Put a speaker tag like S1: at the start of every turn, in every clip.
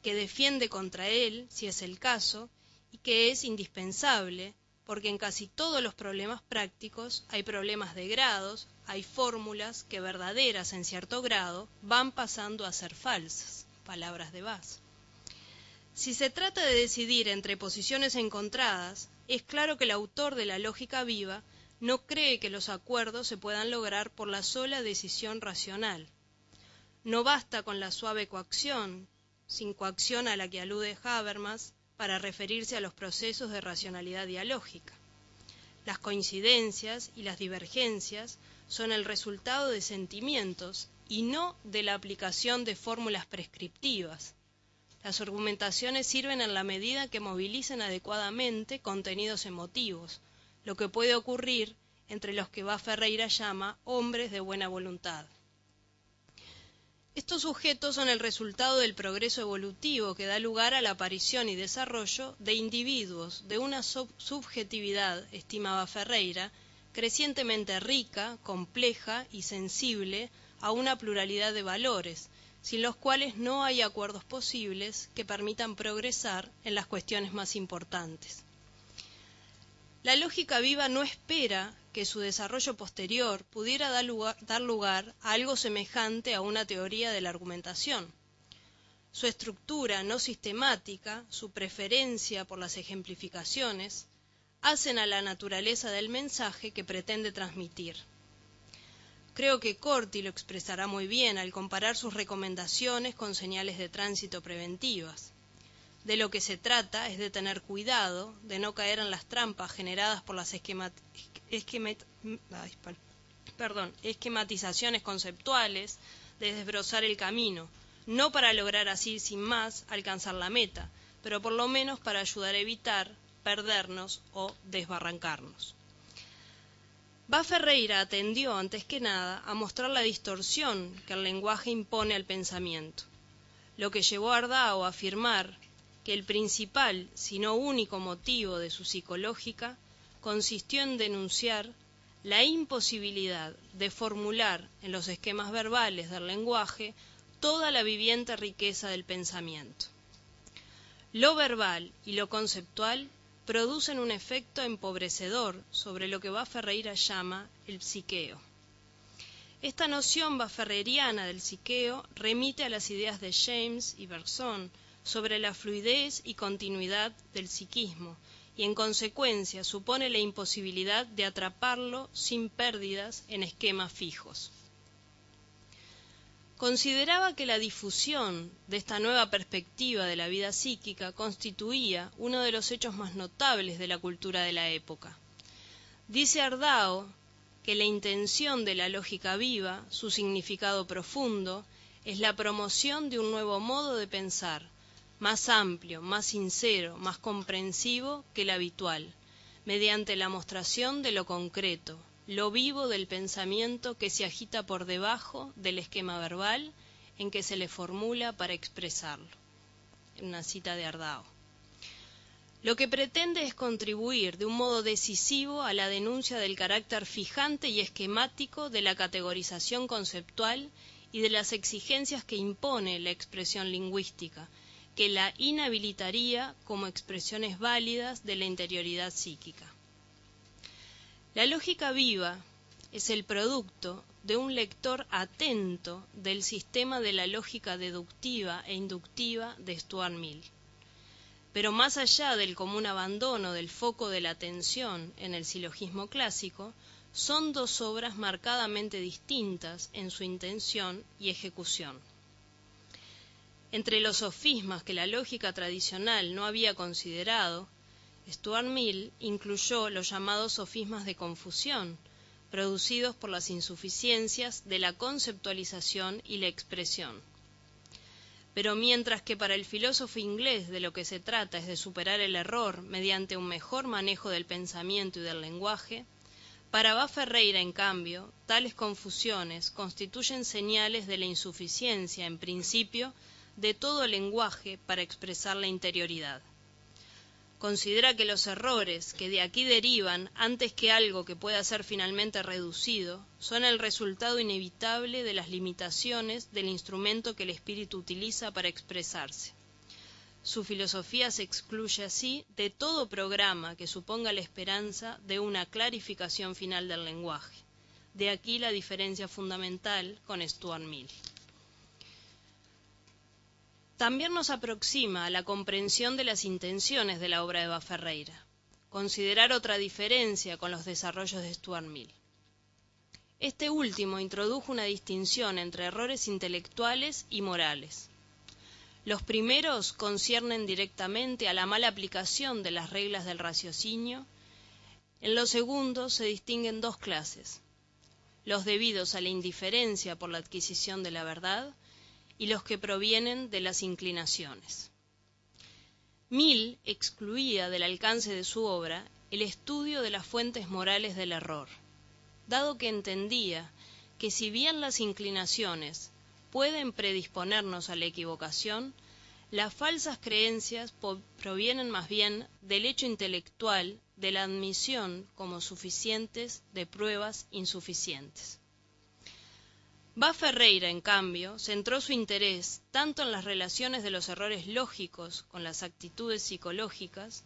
S1: que defiende contra él, si es el caso, y que es indispensable, porque en casi todos los problemas prácticos hay problemas de grados, hay fórmulas que verdaderas en cierto grado van pasando a ser falsas, palabras de Bass. Si se trata de decidir entre posiciones encontradas, es claro que el autor de la lógica viva no cree que los acuerdos se puedan lograr por la sola decisión racional. No basta con la suave coacción, sin coacción a la que alude Habermas, para referirse a los procesos de racionalidad dialógica. Las coincidencias y las divergencias son el resultado de sentimientos y no de la aplicación de fórmulas prescriptivas. Las argumentaciones sirven en la medida que movilicen adecuadamente contenidos emotivos, lo que puede ocurrir entre los que Bas Ferreira llama hombres de buena voluntad. Estos sujetos son el resultado del progreso evolutivo que da lugar a la aparición y desarrollo de individuos de una subjetividad, estimaba Ferreira, crecientemente rica, compleja y sensible a una pluralidad de valores, sin los cuales no hay acuerdos posibles que permitan progresar en las cuestiones más importantes. La lógica viva no espera que su desarrollo posterior pudiera dar lugar a algo semejante a una teoría de la argumentación. Su estructura no sistemática, su preferencia por las ejemplificaciones, hacen a la naturaleza del mensaje que pretende transmitir. Creo que Corti lo expresará muy bien al comparar sus recomendaciones con señales de tránsito preventivas. De lo que se trata es de tener cuidado, de no caer en las trampas generadas por las esquematizaciones conceptuales, de desbrozar el camino, no para lograr así sin más alcanzar la meta, pero por lo menos para ayudar a evitar perdernos o desbarrancarnos. Bas Ferreira atendió, antes que nada, a mostrar la distorsión que el lenguaje impone al pensamiento, lo que llevó a Ardao a afirmar que el principal, si no único motivo de su psicológica, consistió en denunciar la imposibilidad de formular en los esquemas verbales del lenguaje toda la viviente riqueza del pensamiento. Lo verbal y lo conceptual producen un efecto empobrecedor sobre lo que Bas Ferreira llama el psiqueo. Esta noción basferreiriana del psiqueo remite a las ideas de James y Bergson sobre la fluidez y continuidad del psiquismo, y en consecuencia supone la imposibilidad de atraparlo sin pérdidas en esquemas fijos. Consideraba que la difusión de esta nueva perspectiva de la vida psíquica constituía uno de los hechos más notables de la cultura de la época. Dice Ardao que la intención de la lógica viva, su significado profundo, es la promoción de un nuevo modo de pensar, más amplio, más sincero, más comprensivo que el habitual, mediante la mostración de lo concreto, lo vivo del pensamiento que se agita por debajo del esquema verbal en que se le formula para expresarlo. Una cita de Ardao. Lo que pretende es contribuir de un modo decisivo a la denuncia del carácter fijante y esquemático de la categorización conceptual y de las exigencias que impone la expresión lingüística, que la inhabilitaría como expresiones válidas de la interioridad psíquica. La lógica viva es el producto de un lector atento del sistema de la lógica deductiva e inductiva de Stuart Mill. Pero más allá del común abandono del foco de la atención en el silogismo clásico, son dos obras marcadamente distintas en su intención y ejecución. Entre los sofismas que la lógica tradicional no había considerado, Stuart Mill incluyó los llamados sofismas de confusión, producidos por las insuficiencias de la conceptualización y la expresión. Pero mientras que para el filósofo inglés de lo que se trata es de superar el error mediante un mejor manejo del pensamiento y del lenguaje, para Bas Ferreira, en cambio, tales confusiones constituyen señales de la insuficiencia, en principio, de todo lenguaje para expresar la interioridad. Considera que los errores que de aquí derivan antes que algo que pueda ser finalmente reducido son el resultado inevitable de las limitaciones del instrumento que el espíritu utiliza para expresarse. Su filosofía se excluye así de todo programa que suponga la esperanza de una clarificación final del lenguaje. De aquí la diferencia fundamental con Stuart Mill. También nos aproxima a la comprensión de las intenciones de la obra de Baferreira, considerar otra diferencia con los desarrollos de Stuart Mill. Este último introdujo una distinción entre errores intelectuales y morales. Los primeros conciernen directamente a la mala aplicación de las reglas del raciocinio. En los segundos se distinguen dos clases: los debidos a la indiferencia por la adquisición de la verdad y los que provienen de las inclinaciones. Mill excluía del alcance de su obra el estudio de las fuentes morales del error, dado que entendía que si bien las inclinaciones pueden predisponernos a la equivocación, las falsas creencias provienen más bien del hecho intelectual de la admisión como suficientes de pruebas insuficientes. Baferreira, en cambio, centró su interés tanto en las relaciones de los errores lógicos con las actitudes psicológicas,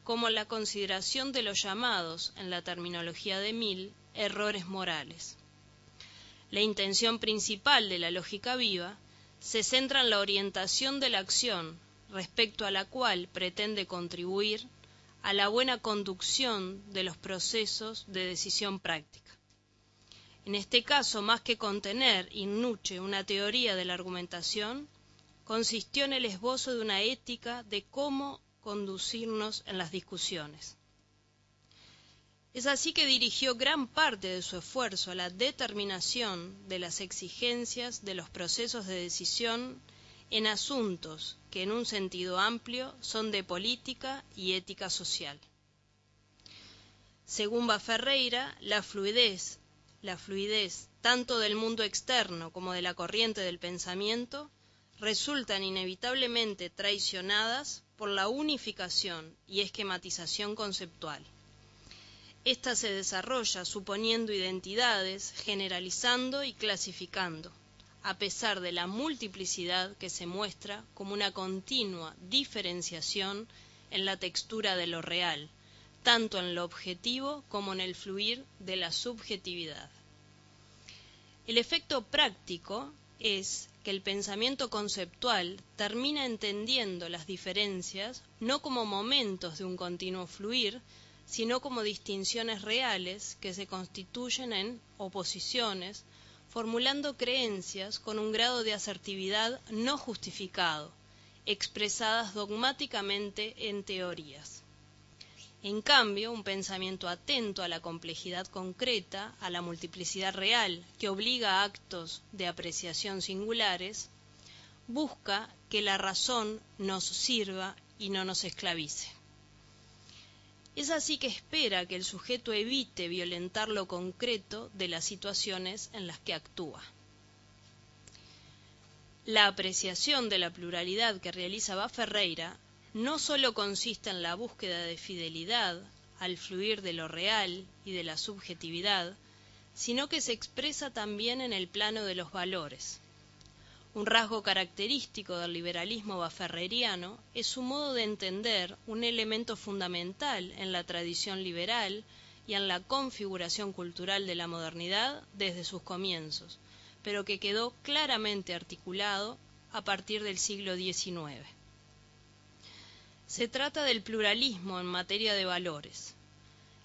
S1: como en la consideración de los llamados, en la terminología de Mill, errores morales. La intención principal de la lógica viva se centra en la orientación de la acción, respecto a la cual pretende contribuir a la buena conducción de los procesos de decisión práctica. En este caso, más que contener in nuce una teoría de la argumentación, consistió en el esbozo de una ética de cómo conducirnos en las discusiones. Es así que dirigió gran parte de su esfuerzo a la determinación de las exigencias de los procesos de decisión en asuntos que en un sentido amplio son de política y ética social. Según Baferreira, la fluidez tanto del mundo externo como de la corriente del pensamiento resultan inevitablemente traicionadas por la unificación y esquematización conceptual. Esta se desarrolla suponiendo identidades, generalizando y clasificando, a pesar de la multiplicidad que se muestra como una continua diferenciación en la textura de lo real, tanto en lo objetivo como en el fluir de la subjetividad. El efecto práctico es que el pensamiento conceptual termina entendiendo las diferencias no como momentos de un continuo fluir, sino como distinciones reales que se constituyen en oposiciones, formulando creencias con un grado de asertividad no justificado, expresadas dogmáticamente en teorías. En cambio, un pensamiento atento a la complejidad concreta, a la multiplicidad real, que obliga a actos de apreciación singulares, busca que la razón nos sirva y no nos esclavice. Es así que espera que el sujeto evite violentar lo concreto de las situaciones en las que actúa. La apreciación de la pluralidad que realiza Baferreira no solo consiste en la búsqueda de fidelidad al fluir de lo real y de la subjetividad, sino que se expresa también en el plano de los valores. Un rasgo característico del liberalismo baferreiriano es su modo de entender un elemento fundamental en la tradición liberal y en la configuración cultural de la modernidad desde sus comienzos, pero que quedó claramente articulado a partir del siglo XIX. Se trata del pluralismo en materia de valores.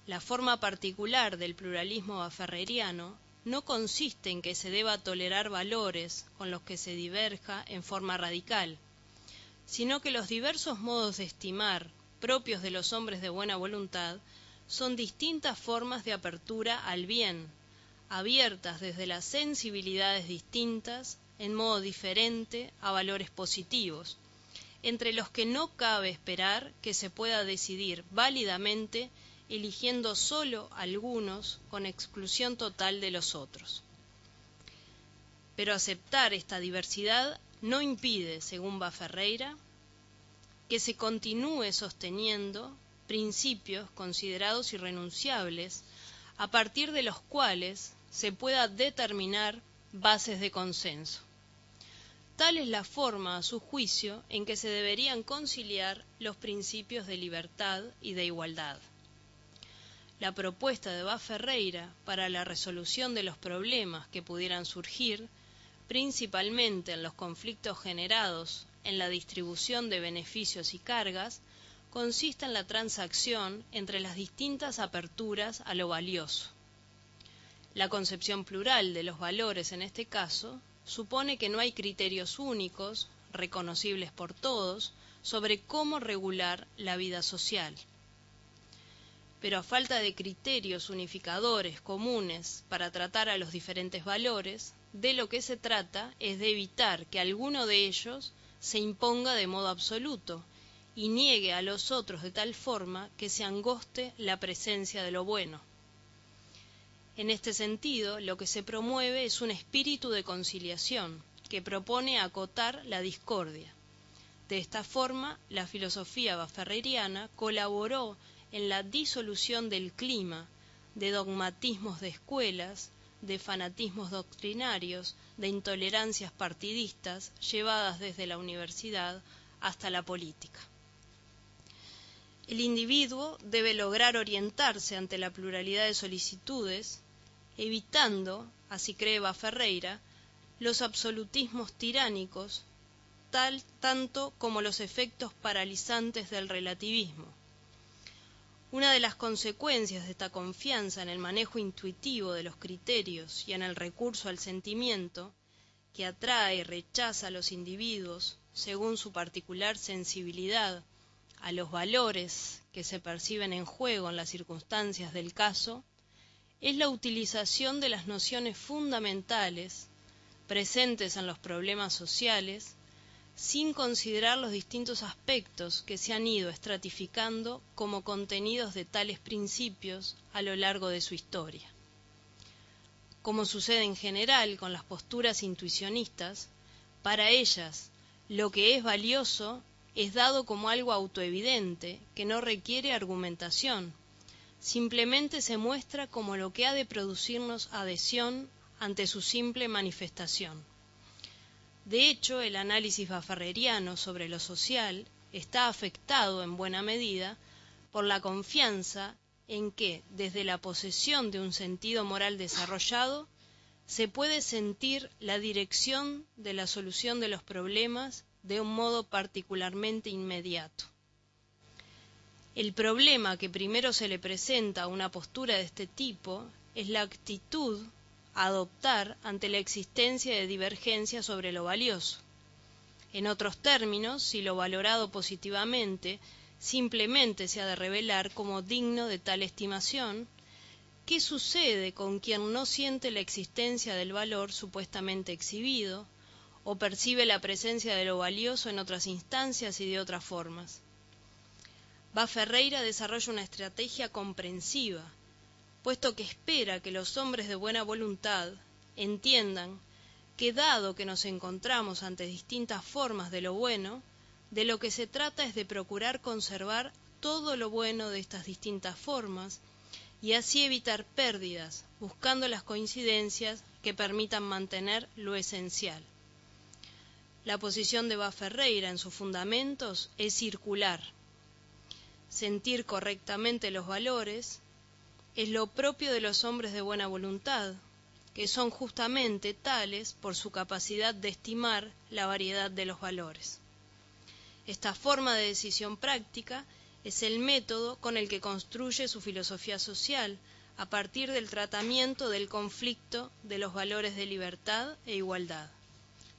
S1: La forma particular del pluralismo baferreiriano no consiste en que se deba tolerar valores con los que se diverja en forma radical, sino que los diversos modos de estimar propios de los hombres de buena voluntad son distintas formas de apertura al bien, abiertas desde las sensibilidades distintas en modo diferente a valores positivos, entre los que no cabe esperar que se pueda decidir válidamente eligiendo solo algunos con exclusión total de los otros. Pero aceptar esta diversidad no impide, según Baferreira, que se continúe sosteniendo principios considerados irrenunciables, a partir de los cuales se pueda determinar bases de consenso. tal es la forma, a su juicio, en que se deberían conciliar los principios de libertad y de igualdad. La propuesta de Bá Ferreira para la resolución de los problemas que pudieran surgir, principalmente en los conflictos generados en la distribución de beneficios y cargas, consiste en la transacción entre las distintas aperturas a lo valioso. La concepción plural de los valores en este caso supone que no hay criterios únicos, reconocibles por todos, sobre cómo regular la vida social. Pero a falta de criterios unificadores comunes para tratar a los diferentes valores, de lo que se trata es de evitar que alguno de ellos se imponga de modo absoluto y niegue a los otros de tal forma que se angoste la presencia de lo bueno. En este sentido, lo que se promueve es un espíritu de conciliación que propone acotar la discordia. De esta forma, la filosofía baferreriana colaboró en la disolución del clima, de dogmatismos de escuelas, de fanatismos doctrinarios, de intolerancias partidistas llevadas desde la universidad hasta la política. El individuo debe lograr orientarse ante la pluralidad de solicitudes, evitando, así cree Bá Ferreira, los absolutismos tiránicos, tanto como los efectos paralizantes del relativismo. Una de las consecuencias de esta confianza en el manejo intuitivo de los criterios y en el recurso al sentimiento, que atrae y rechaza a los individuos, según su particular sensibilidad, a los valores que se perciben en juego en las circunstancias del caso, es la utilización de las nociones fundamentales presentes en los problemas sociales, sin considerar los distintos aspectos que se han ido estratificando como contenidos de tales principios a lo largo de su historia. Como sucede en general con las posturas intuicionistas, para ellas lo que es valioso es dado como algo autoevidente que no requiere argumentación, simplemente se muestra como lo que ha de producirnos adhesión ante su simple manifestación. De hecho, el análisis baferreriano sobre lo social está afectado en buena medida por la confianza en que, desde la posesión de un sentido moral desarrollado, se puede sentir la dirección de la solución de los problemas de un modo particularmente inmediato. El problema que primero se le presenta a una postura de este tipo es la actitud a adoptar ante la existencia de divergencias sobre lo valioso. En otros términos, si lo valorado positivamente simplemente se ha de revelar como digno de tal estimación, ¿qué sucede con quien no siente la existencia del valor supuestamente exhibido o percibe la presencia de lo valioso en otras instancias y de otras formas? Bá Ferreira desarrolla una estrategia comprensiva, puesto que espera que los hombres de buena voluntad entiendan que, dado que nos encontramos ante distintas formas de lo bueno, de lo que se trata es de procurar conservar todo lo bueno de estas distintas formas y así evitar pérdidas, buscando las coincidencias que permitan mantener lo esencial. La posición de Bá Ferreira en sus fundamentos es circular. Sentir correctamente los valores es lo propio de los hombres de buena voluntad, que son justamente tales por su capacidad de estimar la variedad de los valores. Esta forma de decisión práctica es el método con el que construye su filosofía social a partir del tratamiento del conflicto de los valores de libertad e igualdad.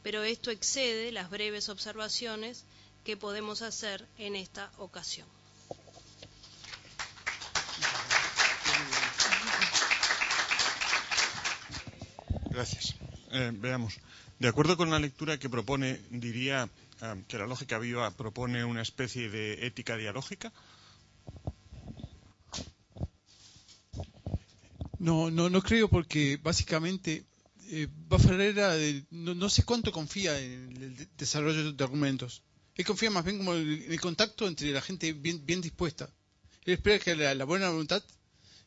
S1: Pero esto excede las breves observaciones que podemos hacer en esta ocasión.
S2: Gracias. Veamos. De acuerdo con la lectura que propone, diría que la lógica viva propone una especie de ética dialógica.
S3: No creo, porque básicamente Bá Ferreira no sé cuánto confía en el desarrollo de argumentos. Él confía más bien como en el contacto entre la gente bien dispuesta. Él espera que la buena voluntad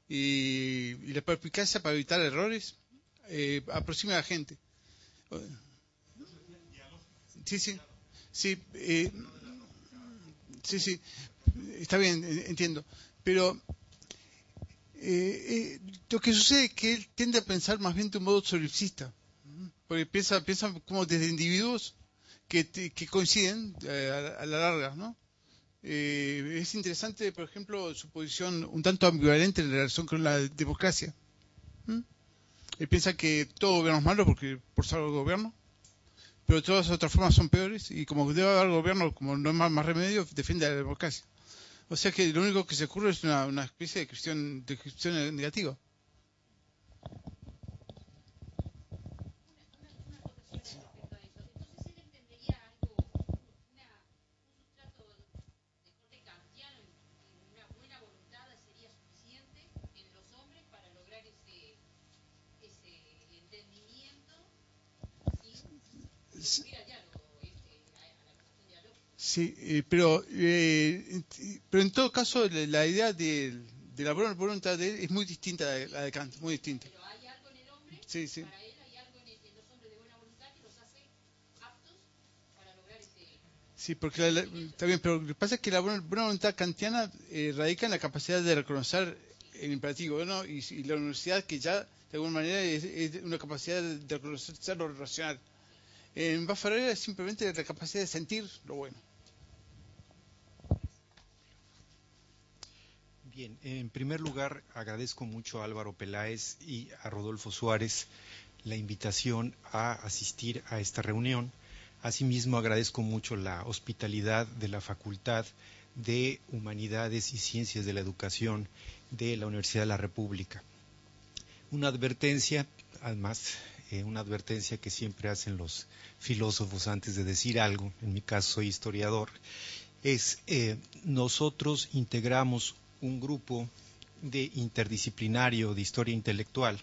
S3: y la perspicacia para evitar errores aproxime a la gente. Sí, sí, está bien, entiendo. Pero lo que sucede es que él tiende a pensar más bien de un modo solipsista, porque piensa como desde individuos que coinciden a la larga, ¿no? Es interesante, por ejemplo, su posición un tanto ambivalente en relación con la democracia. Él piensa que todo gobierno es malo por ser el gobierno, pero todas las otras formas son peores, y como debe haber gobierno, como no hay más remedio, defiende a la democracia. O sea que lo único que se ocurre es una especie de cuestión negativa. Sí, pero en todo caso la idea de la buena voluntad de él es muy distinta a la de Kant, muy distinta.
S4: Pero hay algo en el hombre,
S3: sí, sí.
S4: para él hay algo en los hombres de buena voluntad que los hace aptos para lograr ese...
S3: Sí, porque está bien, pero lo que pasa es que la buena voluntad kantiana radica en la capacidad de reconocer el imperativo, ¿no? Y la universidad que ya de alguna manera es una capacidad de reconocer lo racional. En Baffarella es simplemente la capacidad de sentir lo bueno.
S5: Bien, en primer lugar agradezco mucho a Álvaro Peláez y a Rodolfo Suárez la invitación a asistir a esta reunión. Asimismo agradezco mucho la hospitalidad de la Facultad de Humanidades y Ciencias de la Educación de la Universidad de la República. Una advertencia, además, una advertencia que siempre hacen los filósofos antes de decir algo, en mi caso soy historiador, es nosotros integramos un grupo interdisciplinario de historia intelectual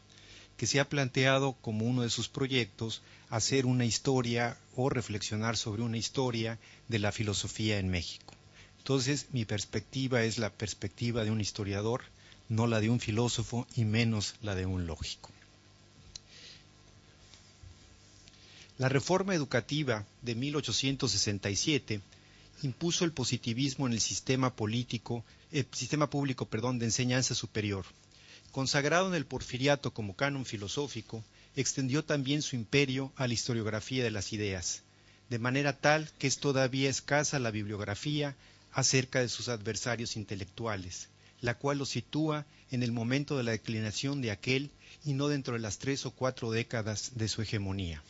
S5: que se ha planteado como uno de sus proyectos hacer una historia o reflexionar sobre una historia de la filosofía en México. Entonces, mi perspectiva es la perspectiva de un historiador, no la de un filósofo y menos la de un lógico. La reforma educativa de 1867 impuso el positivismo en el sistema público de enseñanza superior. Consagrado en el Porfiriato como canon filosófico, extendió también su imperio a la historiografía de las ideas, de manera tal que es todavía escasa la bibliografía acerca de sus adversarios intelectuales, la cual los sitúa en el momento de la declinación de aquel y no dentro de las 3 o 4 décadas de su hegemonía.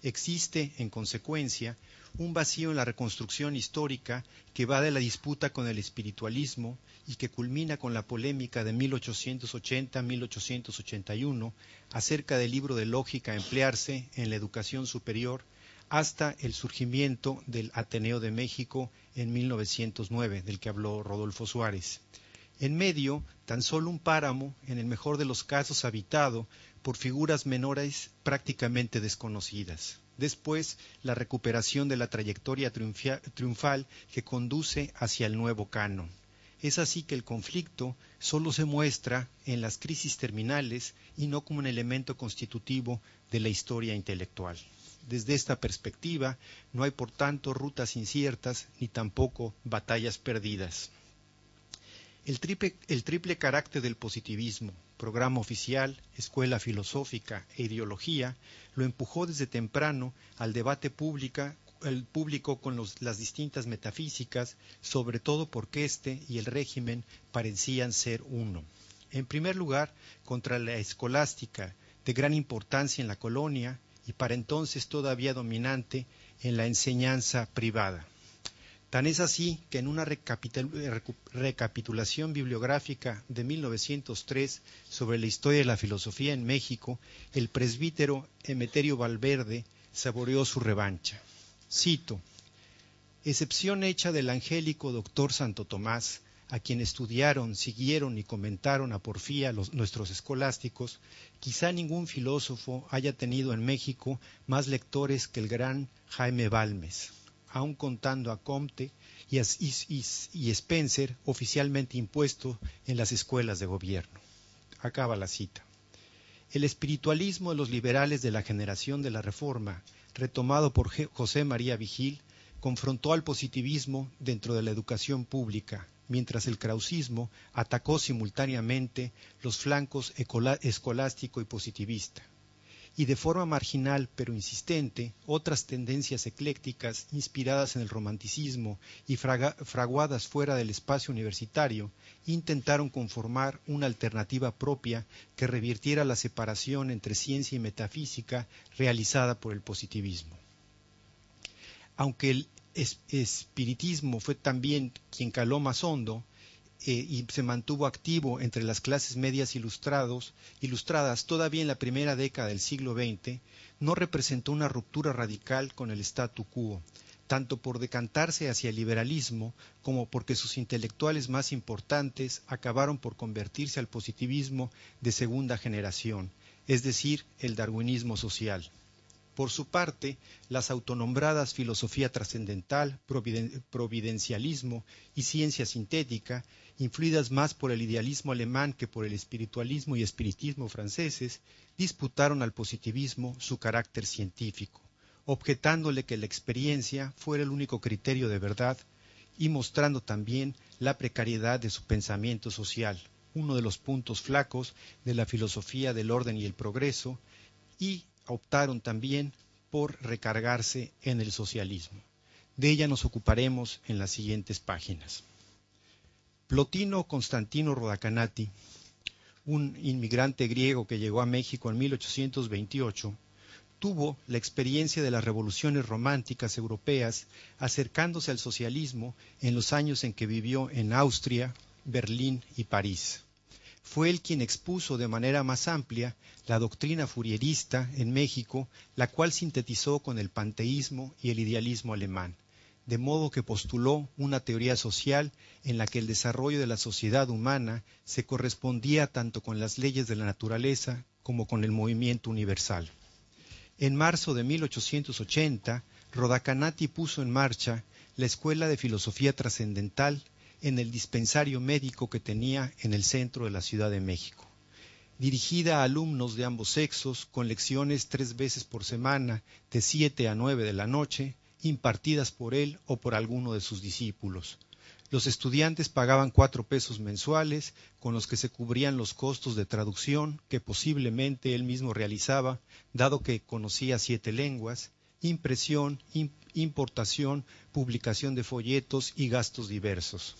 S5: Existe, en consecuencia, un vacío en la reconstrucción histórica que va de la disputa con el espiritualismo y que culmina con la polémica de 1880-1881 acerca del libro de lógica a emplearse en la educación superior hasta el surgimiento del Ateneo de México en 1909, del que habló Rodolfo Suárez. En medio, tan solo un páramo, en el mejor de los casos habitado por figuras menores prácticamente desconocidas. Después, la recuperación de la trayectoria triunfal que conduce hacia el nuevo canon. Es así que el conflicto solo se muestra en las crisis terminales y no como un elemento constitutivo de la historia intelectual. Desde esta perspectiva, no hay por tanto rutas inciertas ni tampoco batallas perdidas. El triple carácter del positivismo, programa oficial, escuela filosófica e ideología, lo empujó desde temprano al debate público con las distintas metafísicas, sobre todo porque éste y el régimen parecían ser uno. En primer lugar, contra la escolástica, de gran importancia en la colonia y para entonces todavía dominante en la enseñanza privada. Tan es así que en una recapitulación bibliográfica de 1903 sobre la historia de la filosofía en México, el presbítero Emeterio Valverde saboreó su revancha. Cito: excepción hecha del angélico doctor Santo Tomás, a quien estudiaron, siguieron y comentaron a porfía nuestros escolásticos, quizá ningún filósofo haya tenido en México más lectores que el gran Jaime Balmes, aun contando a Comte y Spencer, oficialmente impuesto en las escuelas de gobierno. Acaba la cita. El espiritualismo de los liberales de la generación de la Reforma, retomado por José María Vigil, confrontó al positivismo dentro de la educación pública, mientras el krausismo atacó simultáneamente los flancos escolástico y positivista. Y de forma marginal pero insistente, otras tendencias eclécticas inspiradas en el romanticismo y fraguadas fuera del espacio universitario intentaron conformar una alternativa propia que revirtiera la separación entre ciencia y metafísica realizada por el positivismo. Aunque el espiritismo fue también quien caló más hondo, y se mantuvo activo entre las clases medias ilustradas todavía en la primera década del siglo XX, no representó una ruptura radical con el statu quo, tanto por decantarse hacia el liberalismo como porque sus intelectuales más importantes acabaron por convertirse al positivismo de segunda generación, es decir, el darwinismo social. Por su parte, las autonombradas filosofía trascendental, providencialismo y ciencia sintética, influidas más por el idealismo alemán que por el espiritualismo y espiritismo franceses, disputaron al positivismo su carácter científico, objetándole que la experiencia fuera el único criterio de verdad y mostrando también la precariedad de su pensamiento social, uno de los puntos flacos de la filosofía del orden y el progreso, y optaron también por recargarse en el socialismo. De ella nos ocuparemos en las siguientes páginas. Plotino Constantino Rodacanati, un inmigrante griego que llegó a México en 1828, tuvo la experiencia de las revoluciones románticas europeas acercándose al socialismo en los años en que vivió en Austria, Berlín y París. Fue él quien expuso de manera más amplia la doctrina fourierista en México, la cual sintetizó con el panteísmo y el idealismo alemán, de modo que postuló una teoría social en la que el desarrollo de la sociedad humana se correspondía tanto con las leyes de la naturaleza como con el movimiento universal. En marzo de 1880, Rodacanati puso en marcha la Escuela de Filosofía Trascendental en el dispensario médico que tenía en el centro de la Ciudad de México, dirigida a alumnos de ambos sexos, con lecciones 3 veces por semana, de 7 a 9 de la noche, impartidas por él o por alguno de sus discípulos. Los estudiantes pagaban 4 pesos mensuales, con los que se cubrían los costos de traducción que posiblemente él mismo realizaba, dado que conocía 7 lenguas, impresión, importación, publicación de folletos y gastos diversos.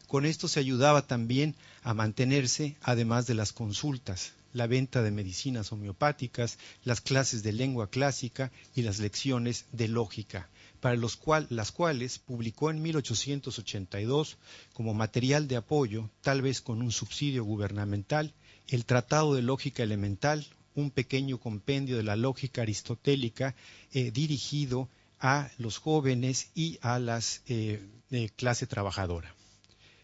S5: Con esto se ayudaba también a mantenerse, además de las consultas, la venta de medicinas homeopáticas, las clases de lengua clásica y las lecciones de lógica, para las cuales publicó en 1882 como material de apoyo, tal vez con un subsidio gubernamental, el Tratado de Lógica Elemental, un pequeño compendio de la lógica aristotélica dirigido a los jóvenes y a las clase trabajadora.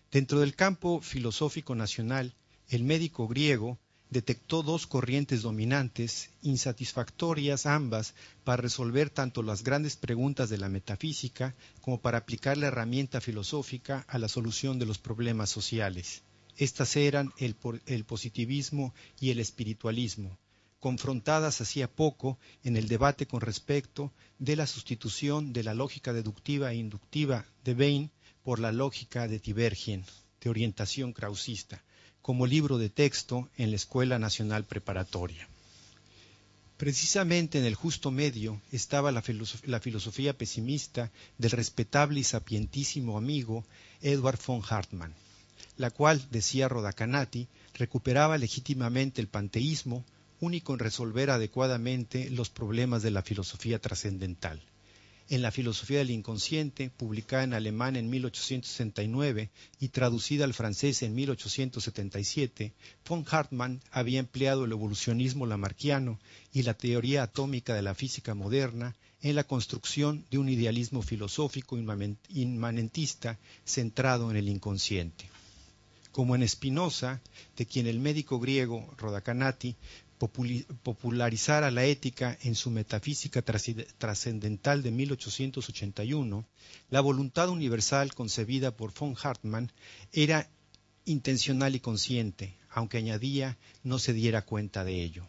S5: Dentro del campo filosófico nacional, el médico griego detectó 2 corrientes dominantes, insatisfactorias ambas, para resolver tanto las grandes preguntas de la metafísica como para aplicar la herramienta filosófica a la solución de los problemas sociales. Estas eran el positivismo y el espiritualismo, confrontadas hacía poco en el debate con respecto de la sustitución de la lógica deductiva e inductiva de Bain por la lógica de Divergen, de orientación krausista, como libro de texto en la Escuela Nacional Preparatoria. Precisamente en el justo medio estaba la filosofía pesimista del respetable y sapientísimo amigo Edward von Hartmann, la cual, decía Rodacanati, recuperaba legítimamente el panteísmo, único en resolver adecuadamente los problemas de la filosofía trascendental. En la filosofía del inconsciente, publicada en alemán en 1869 y traducida al francés en 1877, von Hartmann había empleado el evolucionismo lamarckiano y la teoría atómica de la física moderna en la construcción de un idealismo filosófico inmanentista centrado en el inconsciente. Como en Spinoza, de quien el médico griego Rodacanati popularizara la ética en su Metafísica Trascendental de 1881, la voluntad universal concebida por von Hartmann era intencional y consciente, aunque añadía no se diera cuenta de ello.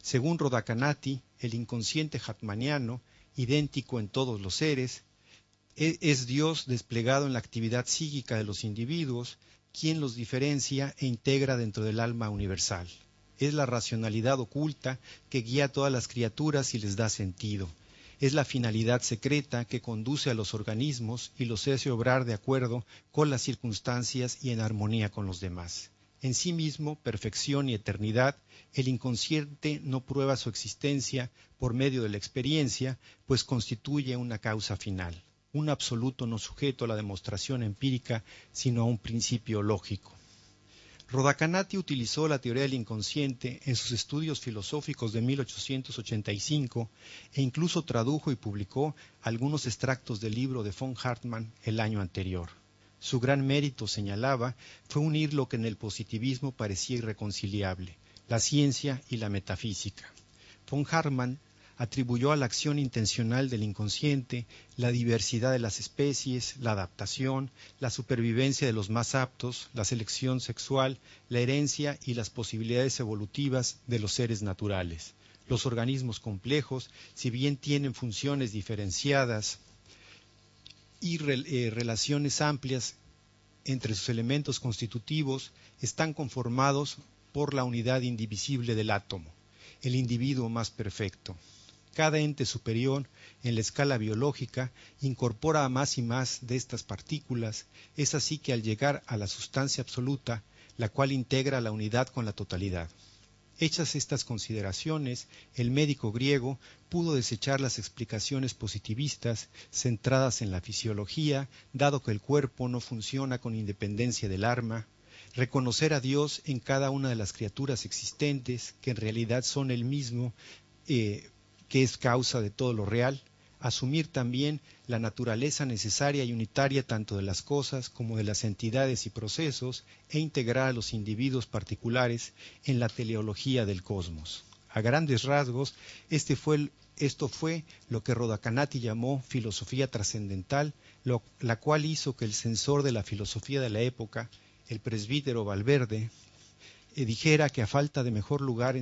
S5: Según Rodacanati, el inconsciente hartmanniano, idéntico en todos los seres, es Dios desplegado en la actividad psíquica de los individuos, quien los diferencia e integra dentro del alma universal. Es la racionalidad oculta que guía a todas las criaturas y les da sentido. Es la finalidad secreta que conduce a los organismos y los hace obrar de acuerdo con las circunstancias y en armonía con los demás. En sí mismo, perfección y eternidad, el inconsciente no prueba su existencia por medio de la experiencia, pues constituye una causa final, un absoluto no sujeto a la demostración empírica, sino a un principio lógico. Rodacanati utilizó la teoría del inconsciente en sus estudios filosóficos de 1885 e incluso tradujo y publicó algunos extractos del libro de von Hartmann el año anterior. Su gran mérito, señalaba, fue unir lo que en el positivismo parecía irreconciliable, la ciencia y la metafísica. Von Hartmann atribuyó a la acción intencional del inconsciente la diversidad de las especies, la adaptación, la supervivencia de los más aptos, la selección sexual, la herencia y las posibilidades evolutivas de los seres naturales. Los organismos complejos, si bien tienen funciones diferenciadas y relaciones amplias entre sus elementos constitutivos, están conformados por la unidad indivisible del átomo, el individuo más perfecto. Cada ente superior, en la escala biológica, incorpora a más y más de estas partículas. Es así que al llegar a la sustancia absoluta, la cual integra la unidad con la totalidad. Hechas estas consideraciones, el médico griego pudo desechar las explicaciones positivistas centradas en la fisiología, dado que el cuerpo no funciona con independencia del alma, reconocer a Dios en cada una de las criaturas existentes, que en realidad son el mismo, que es causa de todo lo real, asumir también la naturaleza necesaria y unitaria tanto de las cosas como de las entidades y procesos, e integrar a los individuos particulares en la teleología del cosmos. A grandes rasgos, esto fue lo que Rodacanati llamó filosofía trascendental, la cual hizo que el censor de la filosofía de la época, el presbítero Valverde, dijera que a falta de mejor lugar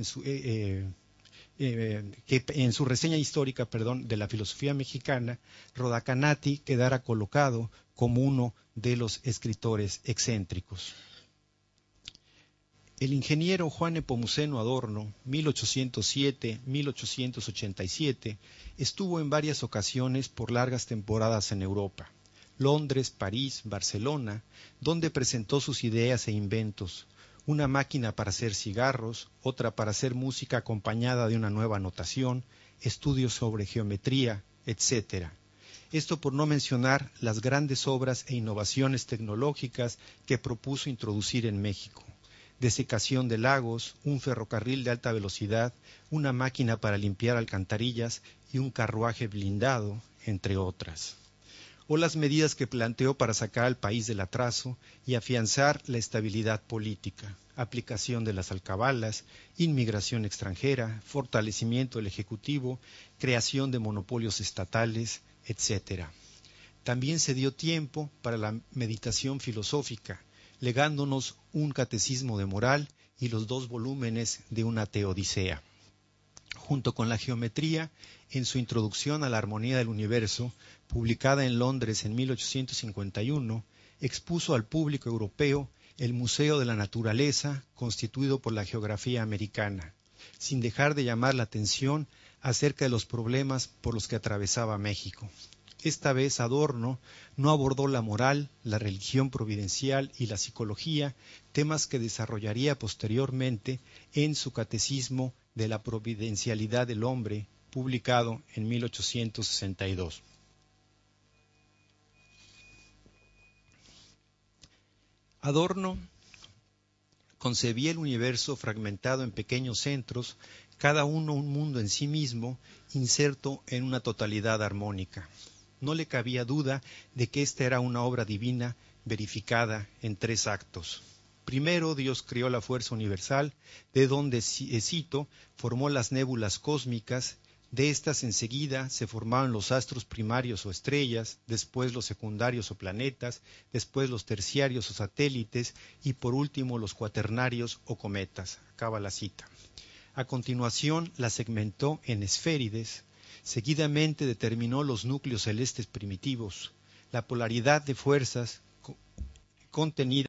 S5: que en su reseña histórica, de la filosofía mexicana, Rodacanati quedara colocado como uno de los escritores excéntricos. El ingeniero Juan Nepomuceno Adorno, 1807-1887, estuvo en varias ocasiones por largas temporadas en Europa, Londres, París, Barcelona, donde presentó sus ideas e inventos, una máquina para hacer cigarros, otra para hacer música acompañada de una nueva notación, estudios sobre geometría, etc. Esto por no mencionar las grandes obras e innovaciones tecnológicas que propuso introducir en México: desecación de lagos, un ferrocarril de alta velocidad, una máquina para limpiar alcantarillas y un carruaje blindado, entre otras. O las medidas que planteó para sacar al país del atraso y afianzar la estabilidad política, aplicación de las alcabalas, inmigración extranjera, fortalecimiento del Ejecutivo, creación de monopolios estatales, etc. También se dio tiempo para la meditación filosófica, legándonos un catecismo de moral y los 2 volúmenes de una teodicea. Junto con la geometría, en su introducción a la armonía del universo, publicada en Londres en 1851, expuso al público europeo el Museo de la Naturaleza, constituido por la geografía americana, sin dejar de llamar la atención acerca de los problemas por los que atravesaba México. Esta vez Adorno no abordó la moral, la religión providencial y la psicología, temas que desarrollaría posteriormente en su Catecismo de la Providencialidad del Hombre, publicado en 1862. Adorno concebía el universo fragmentado en pequeños centros, cada uno un mundo en sí mismo, inserto en una totalidad armónica. No le cabía duda de que esta era una obra divina verificada en 3 actos. Primero, Dios creó la fuerza universal, de donde, cito, formó las nébulas cósmicas. De estas enseguida se formaron los astros primarios o estrellas, después los secundarios o planetas, después los terciarios o satélites y por último los cuaternarios o cometas. Acaba la cita. A continuación la segmentó en esférides, seguidamente determinó los núcleos celestes primitivos, la polaridad de fuerzas contenida